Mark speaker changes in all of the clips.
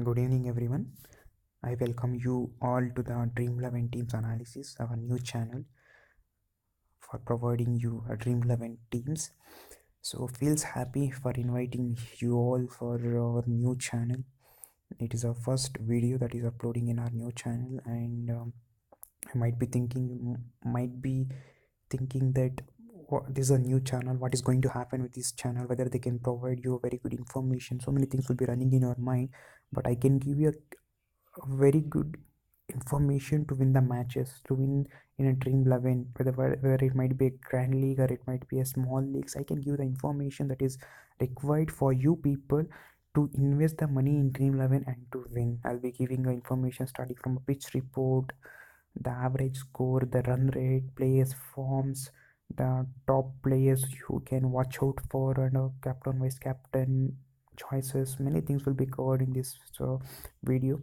Speaker 1: Good evening, everyone. I welcome you all to the Dream 11 Teams Analysis, our new channel for providing you a Dream 11 Teams. So, feels happy for inviting you all for our new channel. It is our first video that is uploading in our new channel, and I might be thinking that this is a new channel. What is going to happen with this channel? Whether they can provide you very good information. So many things will be running in your mind, but I can give you a very good information to win the matches, to win in a dream 11, whether it might be a grand league or it might be a small leagues. I can give the information that is required for you people to invest the money in dream 11 and to win. I'll be giving the information starting from a pitch report, the average score, the run rate, players forms, the top players you can watch out for, and captain vice captain choices. Many things will be covered in this video.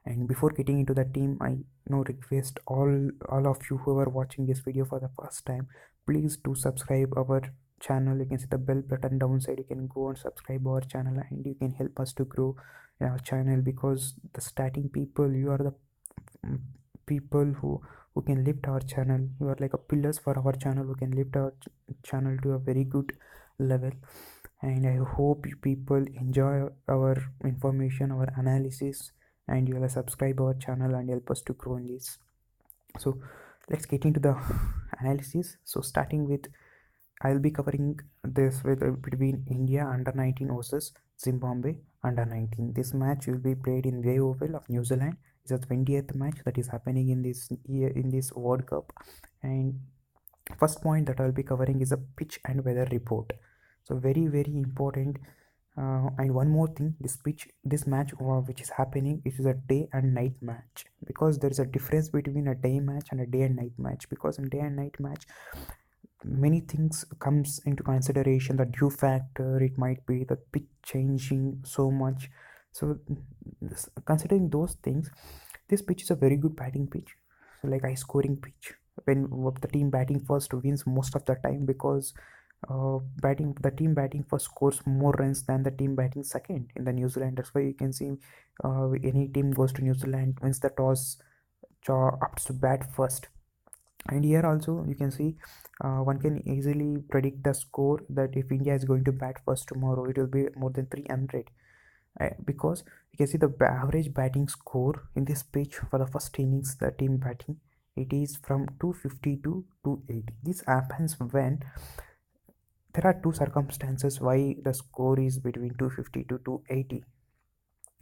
Speaker 1: And before getting into the team, I request all of you who are watching this video for the first time, please do subscribe our channel. You can see the bell button downside. You can go and subscribe our channel, and you can help us to grow our channel, because the starting people, you are the people who can lift our channel. You are like a pillars for our channel who can lift our channel to a very good level. And I hope you people enjoy our information, our analysis, and you will subscribe our channel and help us to grow in this. So let's get into the analysis. So starting with, I'll be covering this with between India under 19 versus Zimbabwe under 19. This match will be played in Way Oval of New Zealand. It's the 20th match that is happening in this year in this World Cup. And first point that I'll be covering is a pitch and weather report. So very important. And one more thing, this match which is happening, it is a day and night match, because there is a difference between a day match and a day and night match. Because in day and night match, many things comes into consideration. The dew factor, it might be the pitch changing so much. So considering those things, this pitch is a very good batting pitch, so like high scoring pitch. When the team batting first wins most of the time, because the team batting first scores more runs than the team batting second in the New Zealand. That's why you can see any team goes to New Zealand, wins the toss, opts to bat first. And here also you can see one can easily predict the score, that if India is going to bat first tomorrow, it will be more than 300. Because you can see the average batting score in this pitch for the first innings, the team batting, it is from 250 to 280. This happens when there are two circumstances why the score is between 250 to 280.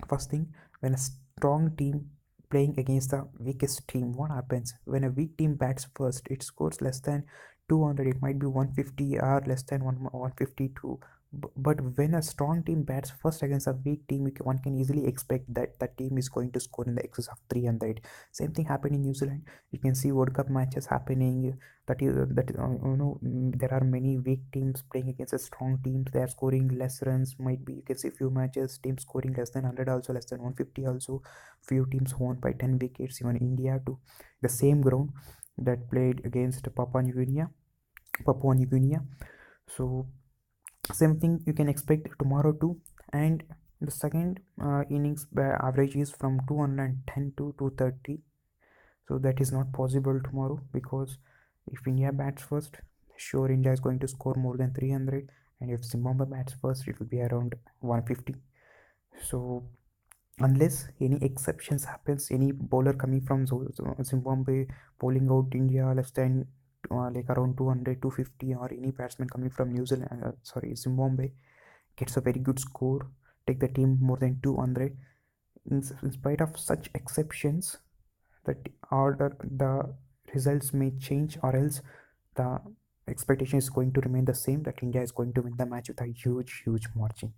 Speaker 1: First thing, when a strong team playing against the weakest team, what happens? When a weak team bats first, it scores less than 200. It might be 150 or less than 152. But when a strong team bats first against a weak team, one can easily expect that the team is going to score in the excess of 300. Same thing happened in New Zealand. You can see World Cup matches happening. There are many weak teams playing against a strong teams. They are scoring less runs. Might be, you can see few matches teams scoring less than 100, also less than 150. Also, few teams won by 10 wickets. Even India too. The same ground that played against Papua New Guinea. So same thing you can expect tomorrow too. And the second innings average is from 210 to 230. So that is not possible tomorrow, because if India bats first, sure India is going to score more than 300, and if Zimbabwe bats first, it will be around 150. So unless any exceptions happens, any bowler coming from Zimbabwe bowling out India less than like around 200 250, or any batsman coming from Zimbabwe gets a very good score, take the team more than 200. In spite of such exceptions, that order the results may change, or else the expectation is going to remain the same, that India is going to win the match with a huge margin.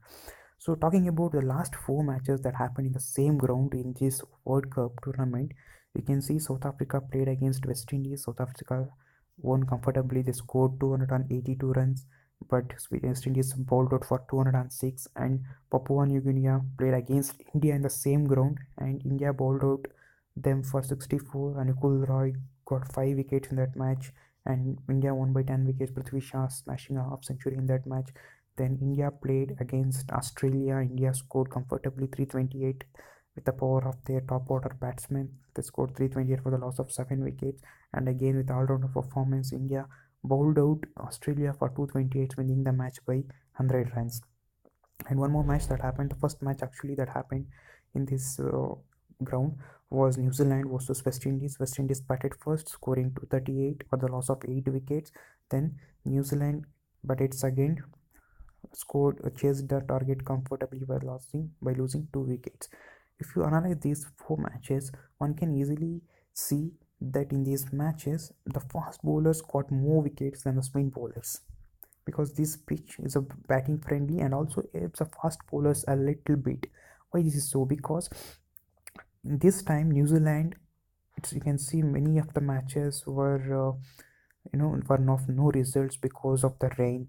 Speaker 1: So talking about the last four matches that happened in the same ground in this World Cup tournament, you can see South Africa played against West Indies. South Africa won comfortably. They scored 282 runs, but West Indies bowled out for 206. And Papua New Guinea played against India in the same ground, and India bowled out them for 64. And Anukul Roy got 5 wickets in that match, and India won by 10 wickets. Prithvi Shah smashing a half century in that match. Then India played against Australia. India scored comfortably 328 with the power of their top order batsmen. They scored 328 for the loss of 7 wickets. And again, with all rounder performance, India bowled out Australia for 228, winning the match by 100 runs. And one more match that happened, the first match actually that happened in this ground was New Zealand versus West Indies. West Indies batted first, scoring 238 for the loss of 8 wickets. Then New Zealand batted second, scored chased the target comfortably by losing 2 wickets. If you analyze these 4 matches, one can easily see that in these matches the fast bowlers got more wickets than the spin bowlers, because this pitch is a batting friendly and also helps the fast bowlers a little bit. Why this is so? Because this time New Zealand, you can see many of the matches were were no results because of the rain.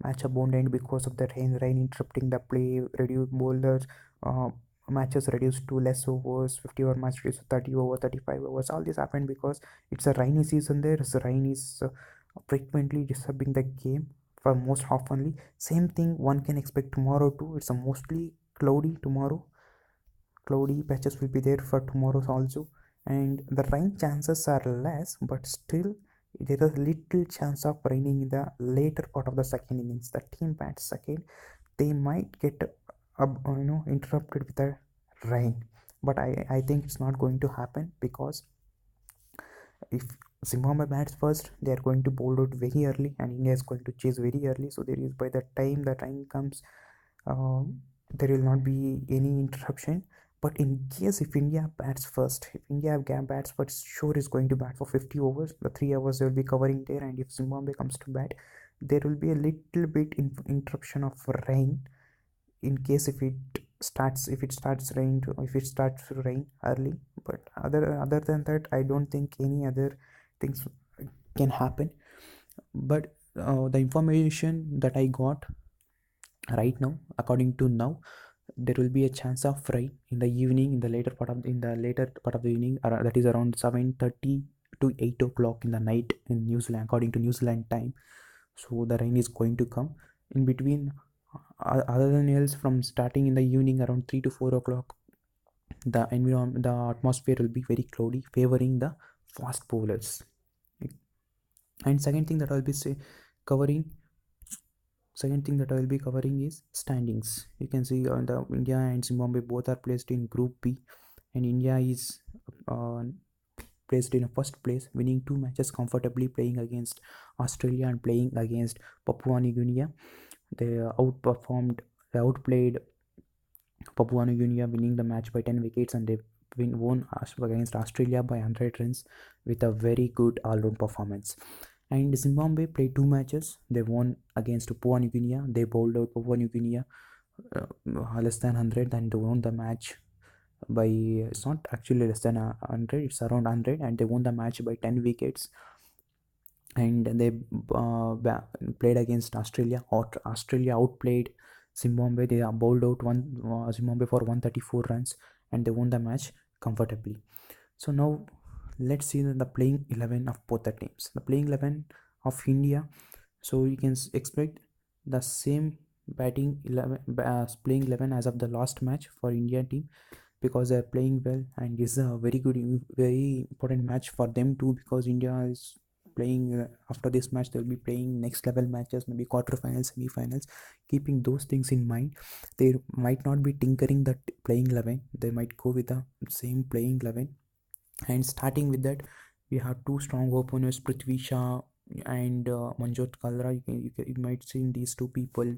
Speaker 1: Match abandoned because of the rain interrupting the play, reduced bowlers, uh, matches reduced to less overs, 50 over match reduced to 30 over, 35 overs. All this happened because it's a rainy season there. So rain is frequently disturbing the game for most oftenly. Same thing one can expect tomorrow too. It's a mostly cloudy tomorrow. Cloudy patches will be there for tomorrow also, and the rain chances are less, but still there is little chance of raining in the later part of the second innings. The team bats second, they might get interrupted with the rain, but I think it's not going to happen, because if Zimbabwe bats first, they are going to bowl out very early, and India is going to chase very early. So there is, by the time the rain comes, uh, there will not be any interruption. But in case if India bats first, if India bats first, sure is going to bat for 50 overs. The 3 hours they will be covering there, and if Zimbabwe comes to bat, there will be a little bit interruption of rain, in case if it starts rain early. But other than that, I don't think any other things can happen. But the information that I got right now, according to now, there will be a chance of rain in the evening, in the later part of the evening, that is around 7:30 to 8 o'clock in the night in New Zealand, according to New Zealand time. So the rain is going to come in between. Other than else, from starting in the evening around 3 to 4 o'clock, the atmosphere will be very cloudy, favoring the fast bowlers. And covering second thing that I will be covering is standings. You can see the India and Zimbabwe both are placed in Group B, and India is uh, placed in a first place, winning 2 matches comfortably, playing against Australia and playing against Papua New Guinea. They outplayed Papua New Guinea, winning the match by 10 wickets, and they won against Australia by 100 runs with a very good all-round performance. And Zimbabwe played 2 matches. They won against Papua New Guinea. They bowled out Papua New Guinea less than 100, and they won the match by, it's not actually less than 100, it's around 100, and they won the match by 10 wickets. And they played against Australia. Australia outplayed Zimbabwe. They bowled out Zimbabwe for 134 runs, and they won the match comfortably. So now let's see the playing 11 of both the teams. The playing 11 of India. So you can expect the same batting 11 playing 11 as of the last match for India team, because they are playing well, and this is a very important match for them too, because India is playing after this match they'll be playing next level matches, maybe quarterfinals, semi-finals. Keeping those things in mind, they might not be tinkering the playing 11. They might go with the same playing 11. And starting with that, we have two strong openers, Prithvi Shah and Manjot Kalra. You might see these two people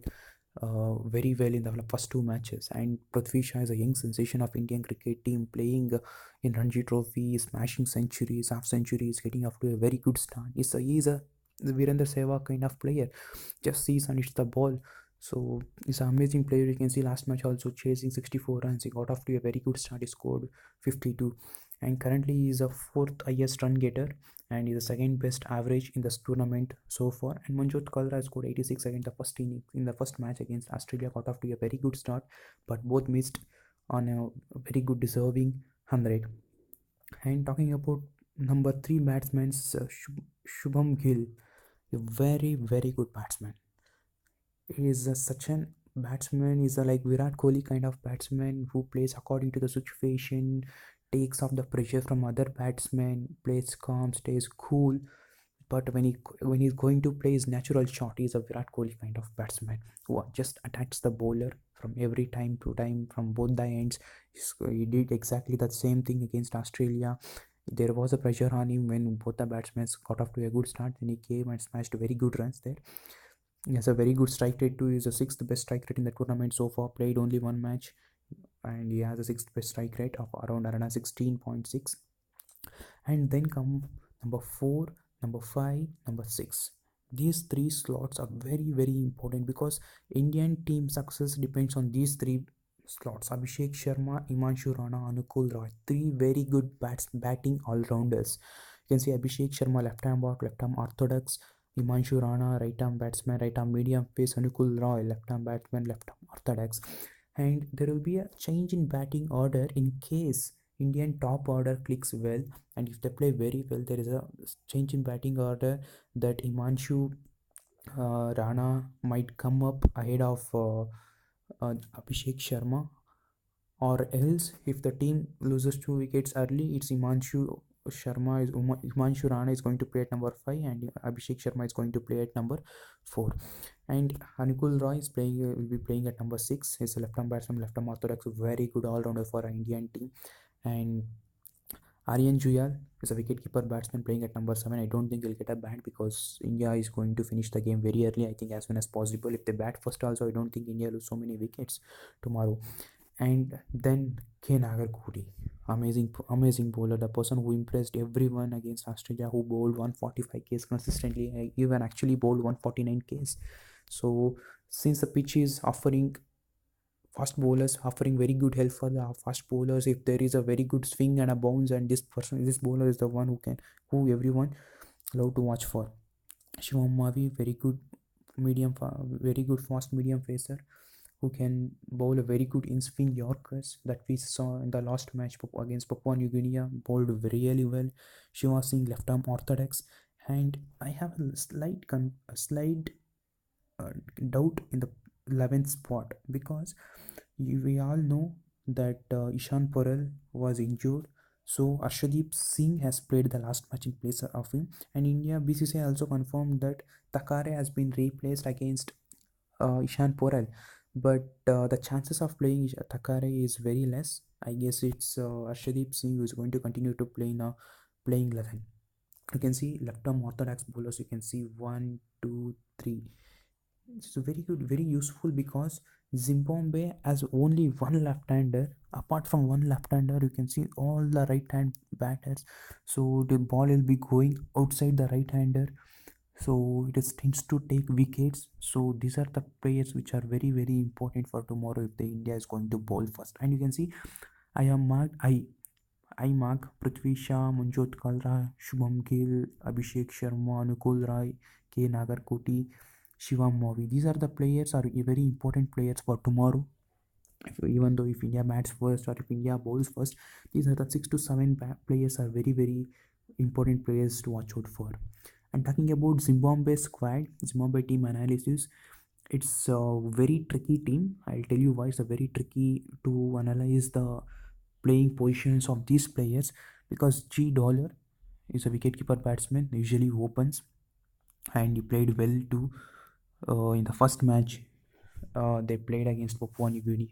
Speaker 1: very well in the first 2 matches. And Prithvi Shah is a young sensation of Indian cricket team, playing in Ranji Trophy, smashing centuries, half centuries, getting off to a very good start. He's a Virendra Sehwag kind of player, just sees and hits the ball. So he's an amazing player. You can see last match also chasing 64 runs. He got off to a very good start. He scored 52, and currently he is a fourth highest run getter, and is the second best average in this tournament so far. And Manjot Kalra scored 86 against the first inning in the first match against Australia. Got off to a very good start, but both missed on a very good deserving 100. And talking about number 3 batsman, Shubham Gill, a very good batsman. is such an batsman, is a like Virat Kohli kind of batsman who plays according to the situation, takes off the pressure from other batsmen, plays calm, stays cool. But when he's going to play his natural shot, he's a Virat Kohli kind of batsman who just attacks the bowler from every time to time from both the ends. He did exactly the same thing against Australia. There was a pressure on him when both the batsmen got off to a good start. Then he came and smashed very good runs there. He has a very good strike rate too. He's the sixth best strike rate in the tournament so far. Played only one match, and he has a sixth best strike rate of around 16.6. And then come number 4, number 5, number 6. These three slots are very important because Indian team success depends on these three slots: Abhishek Sharma, Imanshu Rana, Anukul Roy. Three very good batting all-rounders. You can see Abhishek Sharma, left arm back, left arm orthodox; Imanshu Rana, right arm batsman, right arm medium pace; Anukul Roy, left arm batsman, left arm orthodox. And there will be a change in batting order in case Indian top order clicks well, and if they play very well, there is a change in batting order that Imanshu Rana might come up ahead of Abhishek Sharma, or else if the team loses 2 wickets early, it's Himanshu Rana is going to play at number 5, and Abhishek Sharma is going to play at number 4. And Anukul Roy is playing will be playing at number 6. He's a left arm batsman, left arm orthodox, very good all rounder for an Indian team. And Aryan Juyal is a wicketkeeper batsman playing at number 7. I don't think he'll get a bat because India is going to finish the game very early. I think as soon as possible. If they bat first also, I don't think India lose so many wickets tomorrow. And then K. Nagarkoti, amazing bowler, the person who impressed everyone against Australia, who bowled 145 Ks consistently, even actually bowled 149 Ks. So since the pitch is offering fast bowlers, offering very good help for the fast bowlers, if there is a very good swing and a bounce, and this bowler is the one who everyone love to watch for. Shivam Mavi, very good fast medium pacer who can bowl a very good in-swing Yorkers that we saw in the last match against Papua New Guinea. Bowled really well. Shiva Singh, left arm orthodox. And I have a slight doubt in the 11th spot because we all know that Ishan Porel was injured. So Arshdeep Singh has played the last match in place of him, and India BCCI also confirmed that Takare has been replaced against Ishan Porel, but the chances of playing Takare is very less. I guess it's Arshdeep Singh who is going to continue to play in a playing 11. You can see left arm orthodox bowlers. You can see 1, 2, 3. It's very good, very useful because Zimbabwe has only one left-hander. Apart from one left-hander, you can see all the right-hand batters. So the ball will be going outside the right-hander. So it tends to take wickets. So these are the players which are very important for tomorrow if the India is going to bowl first. And you can see I am marked I mark Prithvi Shah, Manjot Kalra, Shubham Gill, Abhishek Sharma, Anukul Rai, K. Nagarkoti, Shivam Movi. These are the players are very important players for tomorrow. Even though if India bats first or if India bowls first, these are the 6 to 7 players are very important players to watch out for. And talking about Zimbabwe squad, Zimbabwe team analysis, it's a very tricky team. I'll tell you why it's a very tricky to analyze the playing positions of these players because G Dollar is a wicketkeeper batsman, usually opens, and he played well too in the first match they played against Papua New Guinea.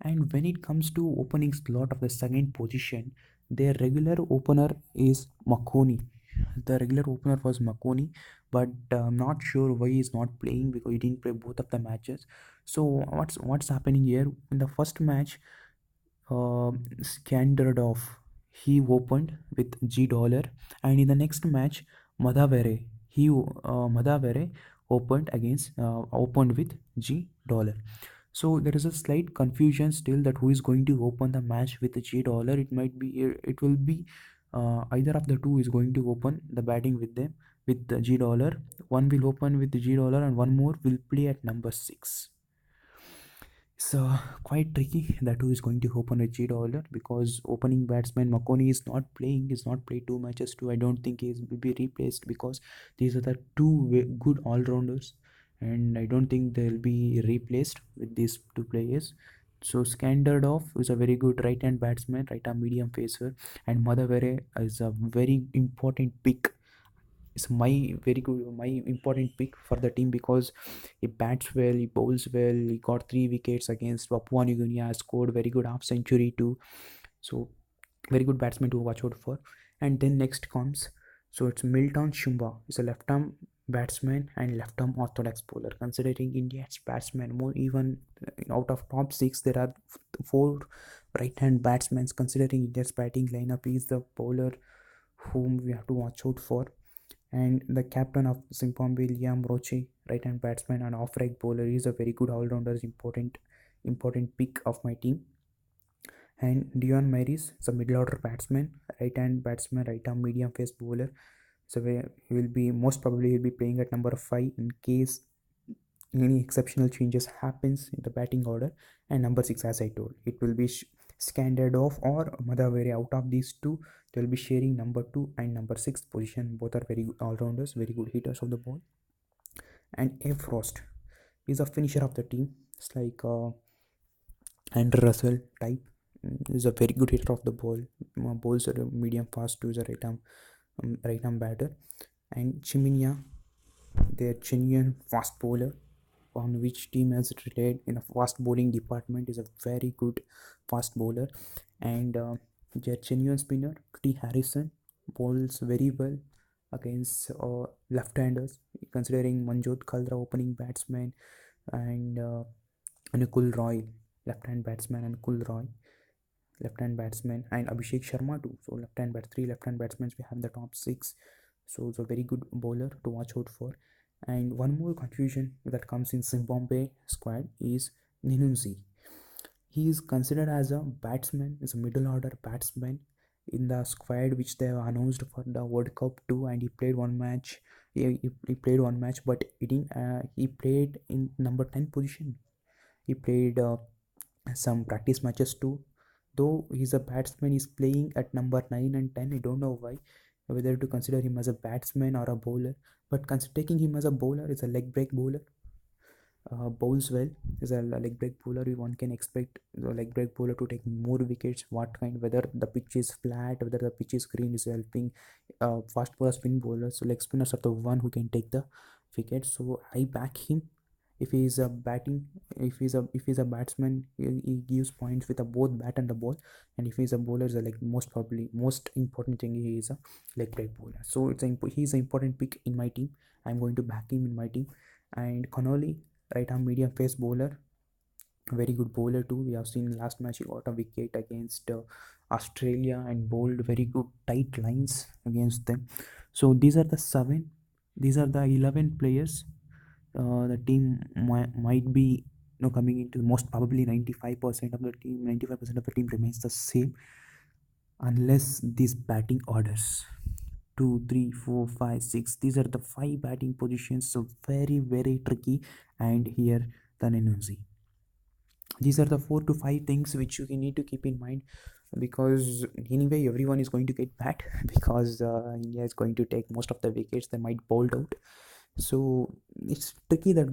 Speaker 1: And when it comes to opening slot of the second position, their regular opener is Makoni. The regular opener was Makoni, but I'm not sure why he's not playing because he didn't play both of the matches. So what's happening here? In the first match, Skandardov he opened with G Dollar, and in the next match, Madhavere opened with G Dollar. So there is a slight confusion still that who is going to open the match with the G Dollar. It will be either of the two is going to open the batting with them with the G Dollar. One will open with the G Dollar and one more will play at number 6. So quite tricky that who is going to open a G Dollar because opening batsman Makoni is not playing. He's not played 2 matches too. I don't think he will be replaced because these are the two good all rounders, and I don't think they'll be replaced with these two players. So Skandardov is a very good right-hand batsman, right-arm medium pacer, and Madhavere is a very important pick. It's my important pick for the team because he bats well, he bowls well, he got 3 wickets against Papua New Guinea, has scored very good half century too. So very good batsman to watch out for. And then next comes, so it's Milton Shumba. He's a left arm batsman and left arm orthodox bowler. Considering India's batsmen, more even out of top 6, there are 4 right-hand batsmen. Considering India's batting lineup, he is the bowler whom we have to watch out for. And the captain of Zimbabwe, Liam Roche, right-hand batsman and off-right bowler, is a very good all-rounder, important pick of my team. And Dion Maris is a middle order batsman, right hand batsman, right arm medium pace bowler. So he will be most probably he'll be playing at number 5 in case any exceptional changes happens in the batting order. And number 6, as I told, it will be Skandardov or Madhavere. Out of these two, they will be sharing number 2 and number 6 position. Both are very good all-rounders, very good hitters of the ball. And A Frost is a finisher of the team. It's like Andrew Russell type. Is a very good hitter of the ball. Bowls are medium fast to the right arm batter. And Chiminia, their genuine fast bowler, on which team has relied in a fast bowling department, is a very good fast bowler. And their genuine spinner, T. Harrison, bowls very well against left-handers. Considering Manjot Kaldra, opening batsman, and Anukul Roy, left-hand batsman, and Kul Roy, left-hand batsman, and Abhishek Sharma too. So left-hand 3 left-hand batsmen we have the top 6. So it's a very good bowler to watch out for. And one more confusion that comes in Zimbabwe squad is Ninunzi. He is considered as a batsman, is a middle order batsman in the squad which they have announced for the World Cup too, and he played one match. He played one match, but he didn't. He played in number 10 position. He played some practice matches too. Though he's a batsman, he's playing at number 9 and 10. I don't know why, whether to consider him as a batsman or a bowler. But taking him as a bowler, is a leg break bowler. Bowls well, is a leg break bowler. One can expect the leg break bowler to take more wickets. What kind, whether the pitch is flat, whether the pitch is green, is helping fast bowler, spin bowlers. So leg spinners are the one who can take the wicket. So I back him. If he is a batting, if he's a batsman, he gives points with a both bat and the ball. And if he's a bowler, is a like most important thing, he is a leg break bowler. So he's an important pick in my team. I'm going to back him in my team. And Connolly, right arm medium pace bowler, very good bowler too. We have seen last match he got a wicket against Australia and bowled very good tight lines against them. So these are the 7. These are the 11 players. The team might be coming into most probably 95% of the team. 95% of the team remains the same unless these batting orders 2, 3, 4, 5, 6. These are the 5 batting positions. So very tricky. And here the Nenunzi. These are the 4 to 5 things which you need to keep in mind, because anyway everyone is going to get bat because India is going to take most of the wickets. They might bowled out. So it's tricky that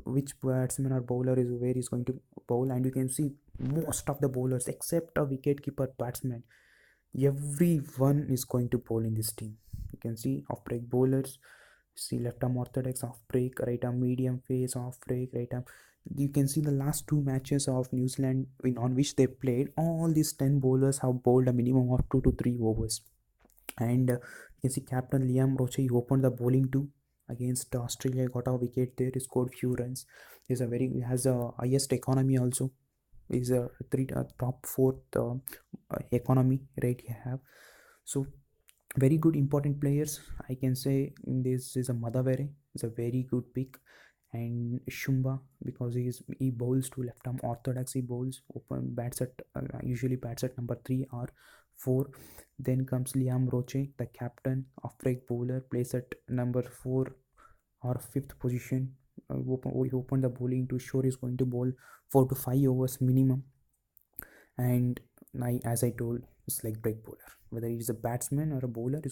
Speaker 1: which batsman or bowler is where is going to bowl. And you can see most of the bowlers except a wicket keeper batsman, everyone is going to bowl in this team. You can see off break bowlers, see left arm orthodox off break, right arm medium pace off break, right arm. You can see the last 2 matches of New Zealand on which they played, all these 10 bowlers have bowled a minimum of 2 to 3 overs. And you can see captain Liam Roche, he opened the bowling too against Australia, got a wicket there, he scored few runs. He has a highest economy also. Is a top 4th economy rate he have. So very good important players, I can say. In this is a Madhavere, is a very good pick. And Shumba, because he bowls to left arm orthodox, he bowls open bats at usually bats at number 3 or 4. Then comes Liam Roche, the captain of break bowler, plays at number 4 or 5th position. We opened the bowling to sure he's going to bowl 4 to 5 overs minimum. And as I told, it's leg break bowler. Whether he's a batsman or a bowler,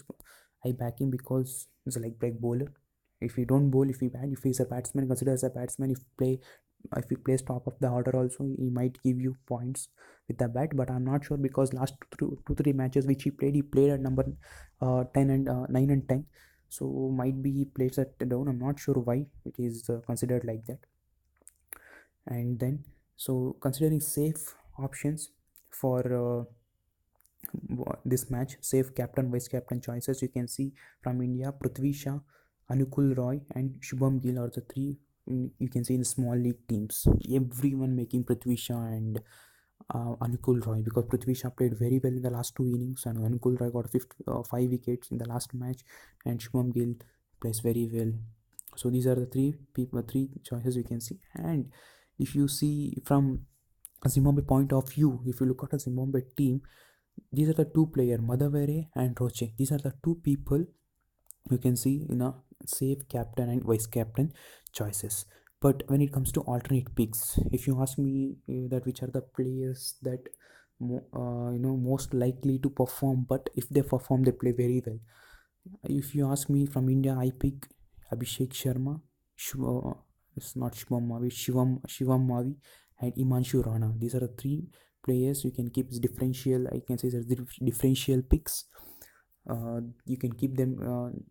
Speaker 1: I back him because he's a leg break bowler. If he don't bowl, if he bat, if he's a batsman, consider as a batsman. If he plays top of the order also, he might give you points with the bat. But I'm not sure, because last two three matches which he played at number 10 and 9 and 10. So might be he plays at down. I'm not sure why it is considered like that. And then, so considering safe options for this match, safe captain vice captain choices, you can see from India, Prithvi Shah, Anukul Roy and Shubham Gill are the three you can see in small league teams. Everyone making Prithvi Shah and Anukul Roy, because Prithvi Shah played very well in the last two innings and Anukul Roy got 5 wickets in the last match, and Shubham Gill plays very well. So these are the three choices you can see. And if you see from a Zimbabwe point of view, if you look at a Zimbabwe team, these are the two players, Madavere and Roche. These are the two people you can see in a safe captain and vice captain choices. But when it comes to alternate picks, if you ask me that which are the players that most likely to perform, but if they perform they play very well. If you ask me from India, I pick Abhishek Sharma, it's not Shubham Mavi, Shivam Mavi, and Imanshu Rana. These are the three players you can keep as differential. I can say as differential picks. You can keep them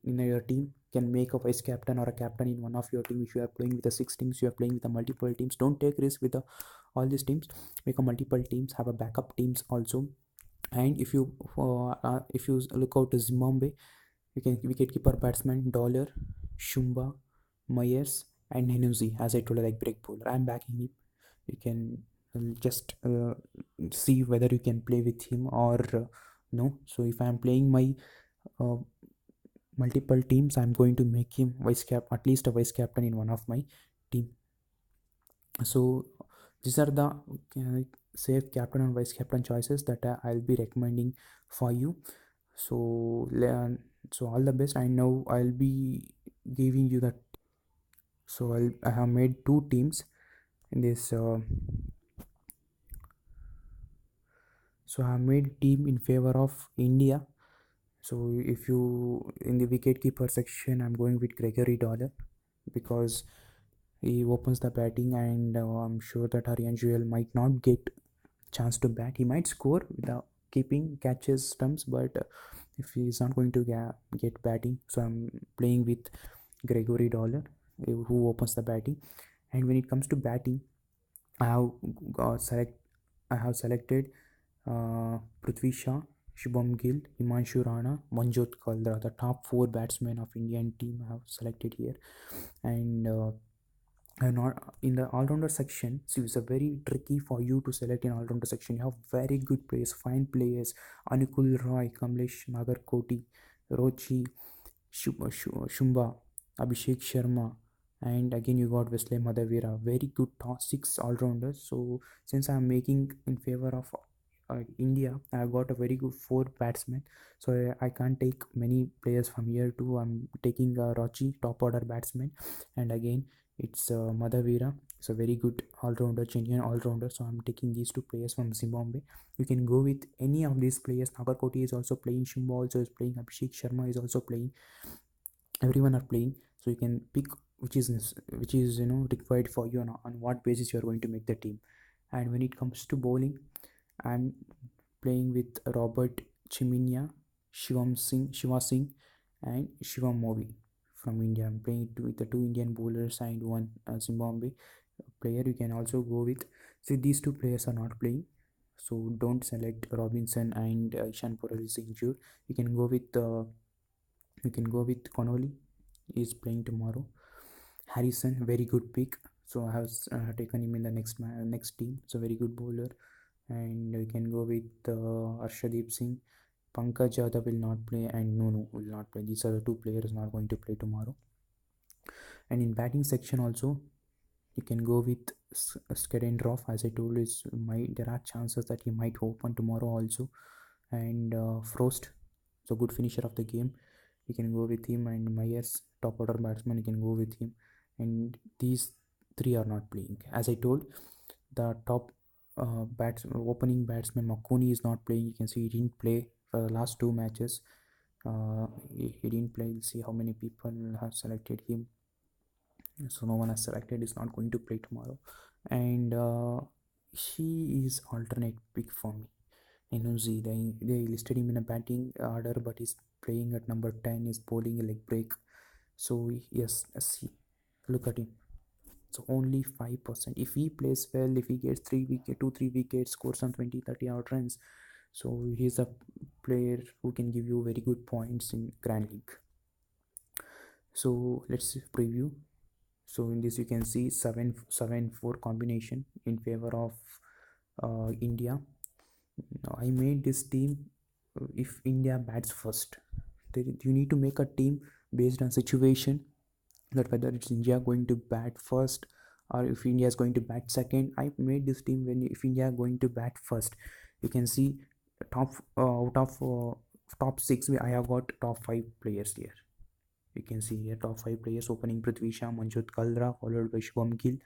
Speaker 1: in your team. Can make a vice captain or a captain in one of your team. If you are playing with the 6 teams, you are playing with the multiple teams. Don't take risk with all these teams. Make a multiple teams. Have a backup teams also. And if you look out to Zimbabwe, you can wicketkeeper batsman Dollar, Shumba, Myers, and Henuzi. As I told, like break bowler. I'm backing him. You can just see whether you can play with him or no. So if I'm playing my uh, multiple teams, I'm going to make him at least a vice captain in one of my team. So these are the safe captain and vice captain choices that I'll be recommending for you. So so all the best. I know I'll be giving you that. So I have made two teams in this. So I have made team in favor of India. So if you in the wicketkeeper section, I'm going with Gregory Dollar, because he opens the batting, and I'm sure that Aryan Jewel might not get chance to bat. He might score with the keeping catches stumps, but if he is not going to get batting, so I'm playing with Gregory Dollar, who opens the batting. And when it comes to batting, I have select I have selected Prithvi Shah, Shubham Gill, Himanshu Rana, Manjot Kaldra, the top four batsmen of Indian team I have selected here. And not in the all-rounder section, so it's a very tricky for you to select in all-rounder section. You have very good players, fine players: Anukul Roy, Kamlesh Nagarkoti, Rochi, Shumba, Abhishek Sharma, and again you got Wesley Madavira. Very good top six all-rounders. So since I'm making in favor of India, I've got a very good four batsmen. So I can't take many players from here too. I'm taking Rochi, top order batsman, and again it's Madhavira. It's a very good all-rounder, genuine all-rounder. So I'm taking these two players from Zimbabwe. You can go with any of these players. Nagarkoti is also playing. Shumba also is playing. Abhishek Sharma is also playing. Everyone are playing. So you can pick which is required for you, on what basis you are going to make the team. And when it comes to bowling, I'm playing with Robert Chiminia, Shiva Singh, and Shivam Movi from India. I'm playing with the two Indian bowlers and one Zimbabwe player. You can also go with. See, these two players are not playing, so don't select Robinson and Ishan Porel is injured. You can go with Connolly. Is playing tomorrow. Harrison, very good pick. So I have taken him in the next team. It's a very good bowler. And we can go with Arshdeep Singh. Pankaj Yadav will not play, and Nunu will not play. These are the two players not going to play tomorrow. And in batting section also, you can go with Skerendorf. As I told you, there are chances that he might open tomorrow also. And Frost, so good finisher of the game. You can go with him, and Myers, top order batsman, you can go with him. And these three are not playing. As I told, the top opening batsman Makoni is not playing. You can see he didn't play for the last two matches. He didn't play. We'll see how many people have selected him. So no one has selected, is not going to play tomorrow. And he is alternate pick for me. NOZ, they listed him in a batting order, but he's playing at number 10, is bowling a leg break. So yes, see, look at him. So only 5%. If he plays well, if he gets 3 wickets, scores some 20-30 out runs, so he's a player who can give you very good points in Grand League. So let's preview. So in this you can see 7-7-4 combination in favor of India. Now, I made this team if India bats first. You need to make a team based on situation, that whether it's India going to bat first or if India is going to bat second. I made this team when if India going to bat first. You can see top out of top 6 I have got top 5 players here. You can see here top 5 players: opening Prithvi Shaw, Manjot Kalra, followed by Shubham Gill,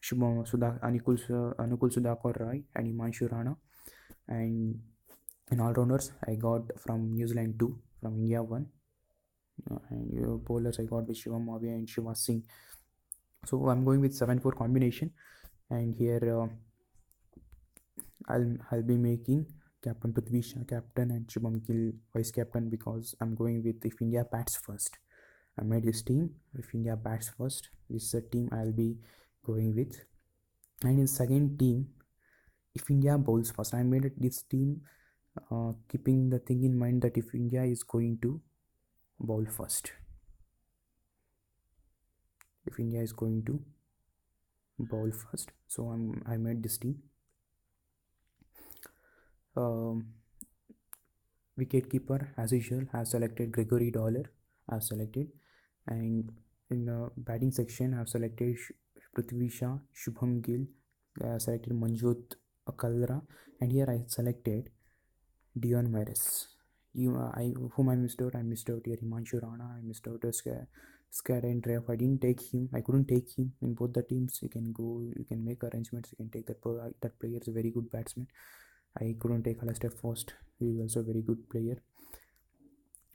Speaker 1: Anukul Sudhakar Roy, and Himanshu Rana. And in all-rounders, I got from New Zealand 2, from India 1. And bowlers I got with Shivam Mavi and Shiva Singh. So I'm going with 7-4 combination. And here I'll be making Captain Prithvi Shah captain and Shubham Gill vice captain, because I'm going with if India bats first. I made this team if India bats first. This is the team I'll be going with. And in second team, if India bowls first, I made this team keeping the thing in mind that if India is going to bowl first, if India is going to bowl first, so I made this team. Wicket keeper as usual have selected Gregory Dollar. I've selected, and in the batting section I've selected Prithvi Shah, Shubham Gill, selected Manjot Kalra, and here I selected Dion Maris. Whom I missed out. I missed out here Himanshu Rana. I missed out Scad and Ref. I didn't take him. I couldn't take him in both the teams. You can go. You can make arrangements. You can take that. That player is a very good batsman. I couldn't take Alistair First. He is also a very good player.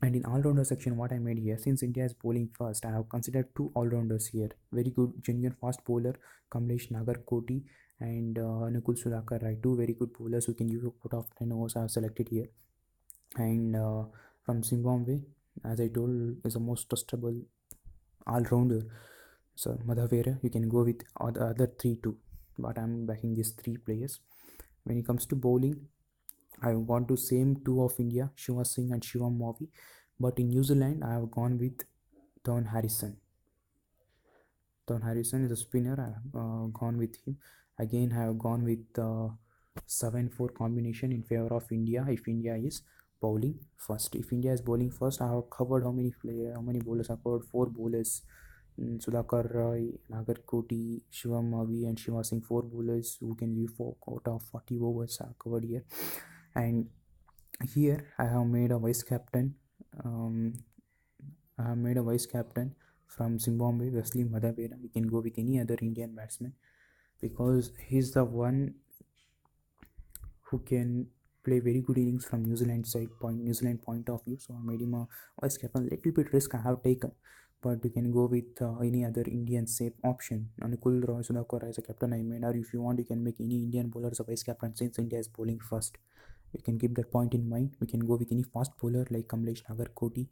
Speaker 1: And in all-rounder section, what I made here, since India is bowling first, I have considered 2 all-rounders here. Very good, genuine fast bowler, Kamlesh Nagarkoti and Anukul Sudhakar Rai. 2 very good bowlers who can give you put off 10 overs I have selected here. And from Zimbabwe, as I told, is the most trustable all-rounder. So Madhavera, you can go with the other 3 too, but I'm backing these 3 players. When it comes to bowling, I have gone to same 2 of India, Shiva Singh and Shivam Mavi, but in New Zealand I have gone with Don Harrison. Don Harrison is a spinner. I have gone with him. Again, I have gone with 7-4 combination in favor of India if India is bowling first. If India is bowling first, I have covered how many bowlers? I have covered 4 bowlers. Sudhakar Roy, Nagarkoti, Shivam Mavi and Shiva Singh, 4 bowlers who can give 4 out of 40 overs are covered here. And here I have made a vice captain. I have made a vice captain from Zimbabwe, Wesley Madhavera. We can go with any other Indian batsman because he's the one who can play very good innings from New Zealand point of view. So I made him a vice captain. Little bit risk I have taken, but you can go with any other Indian safe option. Anukul Roy Sudhakar as a captain I made, or if you want, you can make any Indian bowler as a vice captain since India is bowling first. You can keep that point in mind. We can go with any fast bowler like Kamlesh Nagarkoti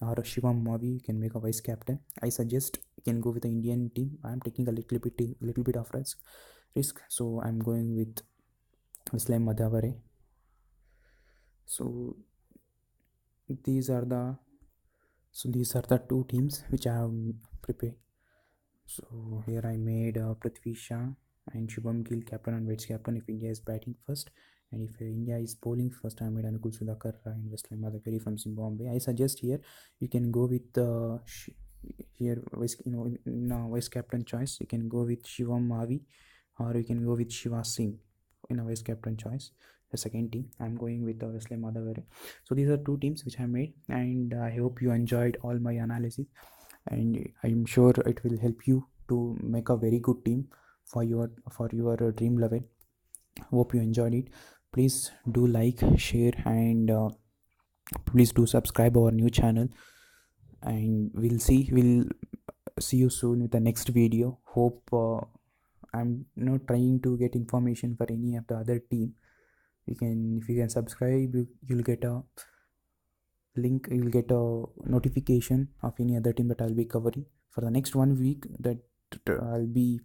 Speaker 1: or Shivam Mavi. You can make a vice captain. I suggest you can go with the Indian team. I'm taking a little bit of risk. So I'm going with Islam Madhavare. So these are the 2 teams which I have prepared. So here I made Prithvi Shah and Shubham Gill captain and vice captain if India is batting first, and if India is bowling first, I made Anukul Sudhakar and Wesley Madhaveri from Zimbabwe. I suggest here you can go with vice captain choice. You can go with Shivam Mavi or you can go with Shiva Singh in a vice captain choice. The second team I'm going with Wesley Madhaveri. So these are 2 teams which I made, and I hope you enjoyed all my analysis, and I'm sure it will help you to make a very good team for your dream 11. Hope you enjoyed it. Please do like, share and Please do subscribe our new channel, and we'll see you soon with the next video. Hope I'm not trying to get information for any of the other team. If you can subscribe, you'll get a link, you'll get a notification of any other team that I'll be covering for the next 1 week. That I'll be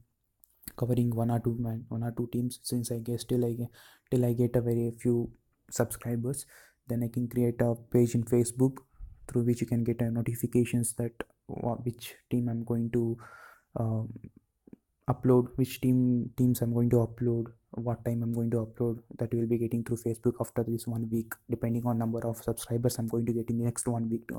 Speaker 1: covering one or two teams, since I guess till I get a very few subscribers. Then I can create a page in Facebook through which you can get notifications that which team I'm going to um, upload, which teams I'm going to upload, what time I'm going to upload. That you will be getting through Facebook after this 1 week, depending on number of subscribers I'm going to get in the next 1 week.